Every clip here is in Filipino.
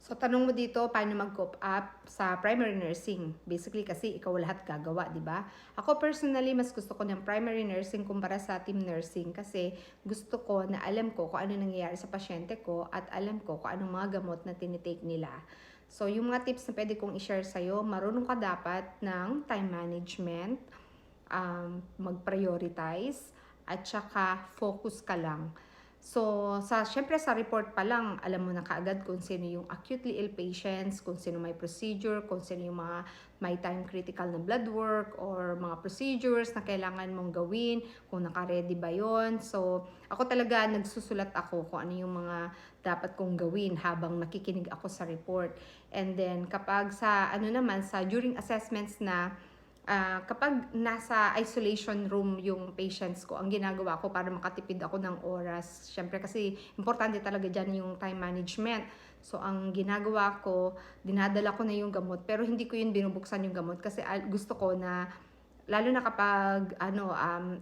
So, tanong mo dito, paano mag-cope up sa primary nursing? Basically, kasi ikaw lahat gagawa, di ba? Ako personally, mas gusto ko ng primary nursing kumpara sa team nursing kasi gusto ko na alam ko kung ano nangyayari sa pasyente ko at alam ko kung anong mga gamot na tinitake nila. So, yung mga tips na pwede kong i-share sa'yo, marunong ka dapat ng time management, mag-prioritize, at saka focus ka lang. So, syempre sa report pa lang, alam mo na kaagad kung sino yung acutely ill patients, kung sino may procedure, kung sino yung mga may time critical na blood work or mga procedures na kailangan mong gawin, kung naka-ready ba yon. So, ako talaga nagsusulat ako kung ano yung mga dapat kong gawin habang nakikinig ako sa report. And then, kapag sa during assessments na kapag nasa isolation room yung patients ko, ang ginagawa ko para makatipid ako ng oras, syempre kasi importante talaga dyan yung time management. So, ang ginagawa ko, dinadala ko na yung gamot, pero hindi ko yun binubuksan yung gamot kasi gusto ko na, lalo na kapag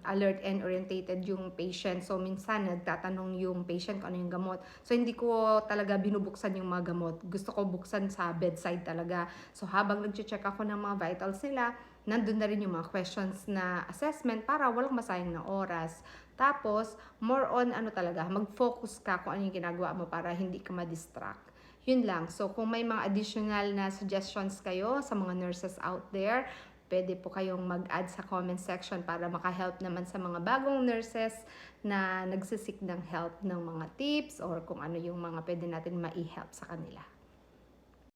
alert and orientated yung patient. So, minsan nagtatanong yung patient kung ano yung gamot. So, hindi ko talaga binubuksan yung mga gamot. Gusto ko buksan sa bedside talaga. So, habang nag-check ako ng mga vitals nila, nandun na rin yung mga questions na assessment para walang masayang na oras. Tapos, more on talaga, mag-focus ka kung ano yung ginagawa mo para hindi ka ma-distract. Yun lang. So, kung may mga additional na suggestions kayo sa mga nurses out there, pwede po kayong mag-add sa comment section para maka-help naman sa mga bagong nurses na nagsisik ng help ng mga tips or kung ano yung mga pwede natin ma-help sa kanila.